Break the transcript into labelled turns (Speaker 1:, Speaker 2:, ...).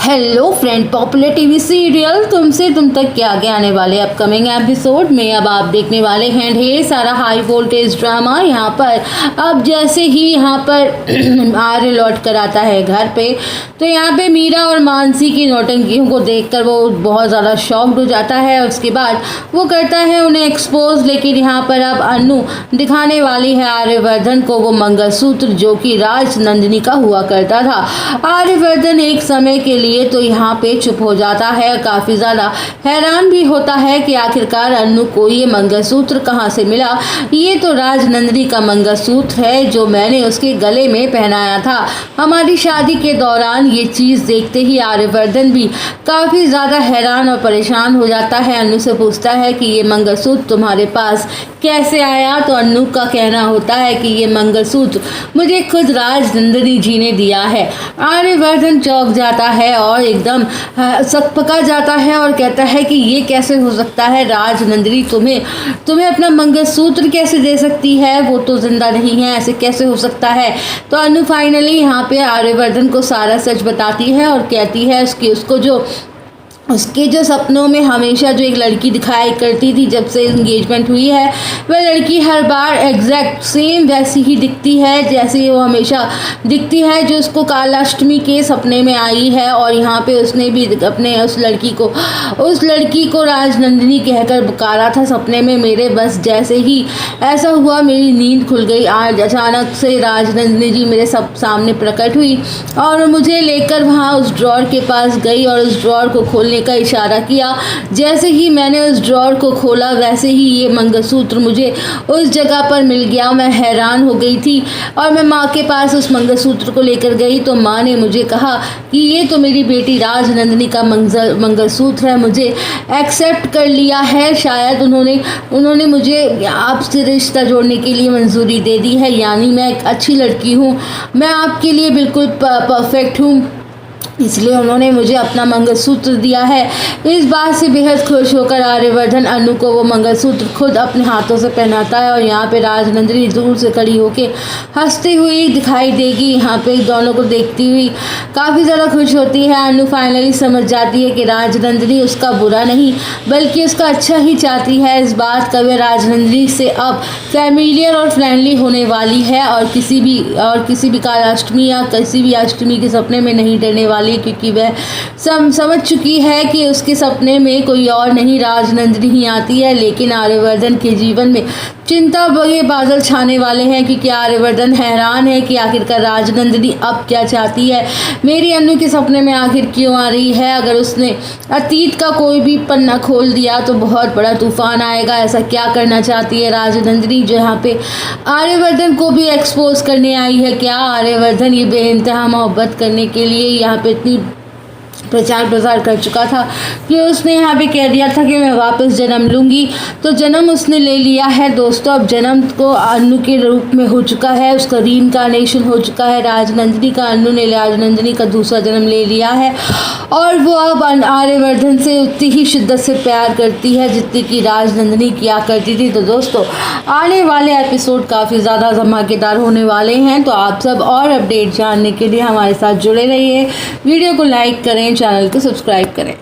Speaker 1: Hello friend, popular TV serial तुमसे तुम तक के आगे आने वाले अपकमिंग एपिसोड में अब आप देखने वाले हैं ढेर सारा हाई वोल्टेज ड्रामा। यहाँ पर अब जैसे ही यहाँ पर आर्य लौट कर आता है घर पे, तो यहाँ पे मीरा और मानसी की नौटंकियों को देखकर वो बहुत ज़्यादा शॉक्ड हो जाता है। उसके बाद वो करता है उन्हें एक्सपोज, लेकिन यहाँ पर अब अनु दिखाने वाली है आर्यवर्धन को वो मंगलसूत्र जो कि राजनंदिनी का हुआ करता था। आर्यवर्धन एक समय के लिए तो यहाँ पे चुप हो जाता है, काफ़ी ज़्यादा हैरान भी होता है कि आखिरकार अनु को ये मंगलसूत्र कहाँ से मिला। ये तो राजनंदिनी का मंगलसूत्र है जो मैंने उसके गले में पहनाया था हमारी शादी के दौरान। ये चीज़ देखते ही आर्यवर्धन भी काफ़ी ज़्यादा हैरान और परेशान हो जाता है। अनु से पूछता है कि ये मंगलसूत्र तुम्हारे पास कैसे आया, तो अनु का कहना होता है कि ये मंगलसूत्र मुझे खुद राजनंदिनी जी ने दिया है। आर्यवर्धन चौंक जाता है और एकदम सकपका जाता है और कहता है कि ये कैसे हो सकता है, राजनंदिनी तुम्हें अपना मंगलसूत्र कैसे दे सकती है, वो तो जिंदा नहीं है, ऐसे कैसे हो सकता है। तो अनु फाइनली यहाँ पे आर्यवर्धन को सारा सच बताती है और कहती है उसके जो सपनों में हमेशा जो एक लड़की दिखाई करती थी जब से इंगेजमेंट हुई है, वह लड़की हर बार एग्जैक्ट सेम वैसी ही दिखती है जैसे वो हमेशा दिखती है जो उसको कालाष्टमी के सपने में आई है। और यहाँ पे उसने भी अपने उस लड़की को राजनंदिनी कहकर पुकारा था सपने में। मेरे बस जैसे ही ऐसा हुआ मेरी नींद खुल गई। आज अचानक से राजनंदिनी जी मेरे सब सामने प्रकट हुई और मुझे लेकर वहाँ उस ड्रॉर के पास गई और उस ड्रॉर को खोलने का इशारा किया। जैसे ही मैंने उस ड्रॉर को खोला वैसे ही ये मंगलसूत्र मुझे उस जगह पर मिल गया। मैं हैरान हो गई थी और मैं माँ के पास उस मंगलसूत्र को लेकर गई तो माँ ने मुझे कहा कि ये तो मेरी बेटी राजनंदिनी का मंगलसूत्र है, मुझे एक्सेप्ट कर लिया है। शायद उन्होंने मुझे आपसे रिश्ता जोड़ने के लिए मंजूरी दे दी है, यानी मैं एक अच्छी लड़की हूँ, मैं आपके लिए बिल्कुल परफेक्ट हूँ, इसलिए उन्होंने मुझे अपना मंगलसूत्र दिया है। इस बात से बेहद खुश होकर आर्यवर्धन अनु को वो मंगलसूत्र खुद अपने हाथों से पहनाता है। और यहाँ पे राजनंदिनी दूर से खड़ी होके हंसती हुई दिखाई देगी। यहाँ पे दोनों को देखती हुई काफ़ी ज़्यादा खुश होती है। अनु फाइनली समझ जाती है कि राजनंदिनी उसका बुरा नहीं बल्कि उसका अच्छा ही चाहती है। इस बात का वह राजनंदिनी से अब फैमिलियर और फ्रेंडली होने वाली है और किसी भी कालाष्टमी या किसी भी अष्टमी के सपने में नहीं डरने वाली, क्योंकि वह समझ चुकी है कि उसके सपने में कोई और नहीं राजनंदिनी ही आती है। लेकिन आर्यवर्धन के जीवन में चिंता के बादल छाने वाले हैं, क्योंकि आर्यवर्धन हैरान है कि आखिरकार राजनंदिनी अब क्या चाहती है, मेरी अनु के सपने में आखिर क्यों आ रही है। अगर उसने अतीत का कोई भी पन्ना खोल दिया तो बहुत बड़ा तूफान आएगा। ऐसा क्या करना चाहती है राजनंदिनी जो यहाँ पे आर्यवर्धन को भी एक्सपोज करने आई है। क्या आर्यवर्धन ये बेइंतहा मोहब्बत करने के लिए यहाँ पे इतनी प्रचार प्रसार कर चुका था कि उसने यहाँ पे कह दिया था कि मैं वापस जन्म लूँगी, तो जन्म उसने ले लिया है दोस्तों। अब जन्म को अनु के रूप में हो चुका है, उसका रीइंकार्नेशन हो चुका है राजनंदिनी का। अनु ने राजनंदिनी का दूसरा जन्म ले लिया है और वो अब आर्यवर्धन से उतनी ही शिद्दत से प्यार करती है जितनी कि राजनंदिनी किया करती थी। तो दोस्तों आने वाले एपिसोड काफ़ी ज़्यादा धमाकेदार होने वाले हैं, तो आप सब और अपडेट जानने के लिए हमारे साथ जुड़े रहिए। वीडियो को लाइक करें, चैनल को सब्सक्राइब करें।